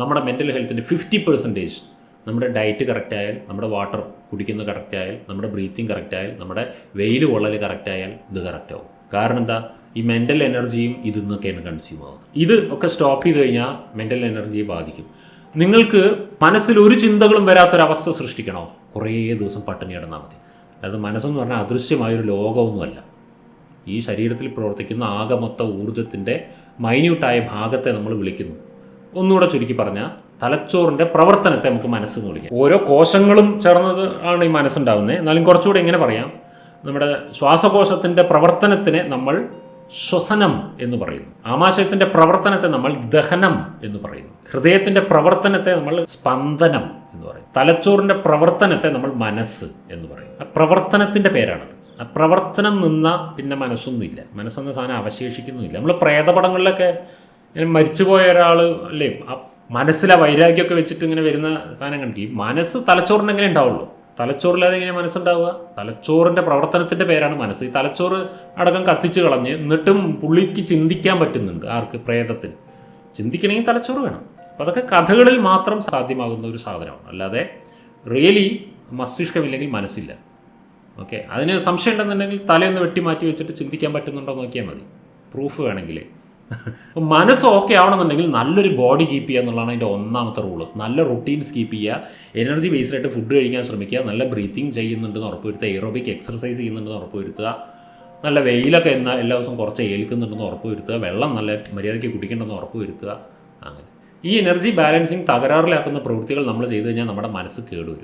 നമ്മുടെ മെൻ്റൽ ഹെൽത്തിൻ്റെ 50% നമ്മുടെ ഡയറ്റ് കറക്റ്റായാൽ, നമ്മുടെ വാട്ടർ കുടിക്കുന്നത് കറക്റ്റായാൽ, നമ്മുടെ ബ്രീത്തിങ് കറക്റ്റായാൽ, നമ്മുടെ വെയിൽ കൊള്ളൽ കറക്റ്റായാൽ ഇത് കറക്റ്റാവും. കാരണം എന്താ, ഈ മെൻ്റൽ എനർജിയും ഇതിൽ നിന്നൊക്കെയാണ് കൺസ്യൂം ആവുന്നത്. ഇത് ഒക്കെ സ്റ്റോപ്പ് ചെയ്ത് കഴിഞ്ഞാൽ മെൻ്റൽ എനർജിയെ ബാധിക്കും. നിങ്ങൾക്ക് മനസ്സിൽ ഒരു ചിന്തകളും വരാത്തൊരവസ്ഥ സൃഷ്ടിക്കണോ? കുറേ ദിവസം പട്ടിണി കിടന്നാൽ മതി. അത് മനസ്സെന്ന് പറഞ്ഞാൽ അദൃശ്യമായൊരു ലോകമൊന്നുമല്ല. ഈ ശരീരത്തിൽ പ്രവർത്തിക്കുന്ന ആകെ മൊത്ത ഊർജ്ജത്തിൻ്റെ മൈന്യൂട്ടായ ഭാഗത്തെ നമ്മൾ വിളിക്കുന്നു. ഒന്നുകൂടെ ചുരുക്കി പറഞ്ഞാൽ തലച്ചോറിൻ്റെ പ്രവർത്തനത്തെ നമുക്ക് മനസ്സെന്ന് വിളിക്കാം. ഓരോ കോശങ്ങളും ചേർന്നത് ആണ് ഈ മനസ്സുണ്ടാകുന്നത്. എന്നാലും കുറച്ചുകൂടെ എങ്ങനെ പറയാം, നമ്മുടെ ശ്വാസകോശത്തിൻ്റെ പ്രവർത്തനത്തിനെ നമ്മൾ ശ്വസനം എന്ന് പറയുന്നു. ആമാശയത്തിൻ്റെ പ്രവർത്തനത്തെ നമ്മൾ ദഹനം എന്ന് പറയുന്നു. ഹൃദയത്തിൻ്റെ പ്രവർത്തനത്തെ നമ്മൾ സ്പന്ദനം എന്ന് പറയും. തലച്ചോറിൻ്റെ പ്രവർത്തനത്തെ നമ്മൾ മനസ്സ് എന്ന് പറയും. ആ പ്രവർത്തനത്തിൻ്റെ പേരാണത്. ആ പ്രവർത്തനം നിന്നാൽ പിന്നെ മനസ്സൊന്നുമില്ല. മനസ്സെന്ന സാധനം അവശേഷിക്കുന്നുമില്ല. നമ്മൾ പ്രേതപടങ്ങളിലൊക്കെ ഇങ്ങനെ മരിച്ചുപോയ ഒരാൾ അല്ലേ, ആ മനസ്സിലെ വൈരാഗ്യമൊക്കെ വെച്ചിട്ട് ഇങ്ങനെ വരുന്ന സാധനം കണ്ടില്ല. ഈ മനസ്സ് തലച്ചോറിന് എങ്ങനെ ഉണ്ടാവുള്ളൂ? തലച്ചോറില്ലാതെ എങ്ങനെ മനസ്സുണ്ടാവുക? തലച്ചോറിൻ്റെ പ്രവർത്തനത്തിൻ്റെ പേരാണ് മനസ്സ്. ഈ തലച്ചോറ് അടക്കം കത്തിച്ച് കളഞ്ഞ് എന്നിട്ടും പുള്ളിക്ക് ചിന്തിക്കാൻ പറ്റുന്നുണ്ട്. ആർക്ക്? പ്രേതത്തിന്. ചിന്തിക്കണമെങ്കിൽ തലച്ചോറ് വേണം. അപ്പോൾ അതൊക്കെ കഥകളിൽ മാത്രം സാധ്യമാകുന്ന ഒരു സാധനമാണ്. അല്ലാതെ റിയലി മസ്തിഷ്കമില്ലെങ്കിൽ മനസ്സില്ല. ഓക്കെ, അതിന് സംശയം ഉണ്ടെന്നുണ്ടെങ്കിൽ തലയൊന്ന് വെട്ടി മാറ്റി വെച്ചിട്ട് ചിന്തിക്കാൻ പറ്റുന്നുണ്ടോ നോക്കിയാൽ മതി. പ്രൂഫ് വേണമെങ്കിൽ. മനസ്സ് ഓക്കെ ആവണമെന്നുണ്ടെങ്കിൽ നല്ലൊരു ബോഡി കീപ്പ് ചെയ്യുക എന്നുള്ളതാണ് അതിൻ്റെ ഒന്നാമത്തെ റൂള്. നല്ല റൊട്ടീൻസ് കീപ്പ് ചെയ്യുക, എനർജി ബേസ്ഡ് ആയിട്ട് ഫുഡ് കഴിക്കാൻ ശ്രമിക്കുക, നല്ല ബ്രീത്തിങ് ചെയ്യുന്നുണ്ടെന്ന് ഉറപ്പുവരുത്തുക, എയറോബിക് എക്സർസൈസ് ചെയ്യുന്നുണ്ടെന്ന് ഉറപ്പുവരുത്തുക, നല്ല വെയിലൊക്കെ എല്ലാ ദിവസവും കുറച്ച് ഏൽക്കുന്നുണ്ടെന്ന് ഉറപ്പുവരുത്തുക, വെള്ളം നല്ല മര്യാദയ്ക്ക് കുടിക്കേണ്ടെന്ന് ഉറപ്പുവരുത്തുക. അങ്ങനെ ഈ എനർജി ബാലൻസിങ് തകരാറിലാക്കുന്ന പ്രവൃത്തികൾ നമ്മൾ ചെയ്തു കഴിഞ്ഞാൽ നമ്മുടെ മനസ്സ് കേടുവരും.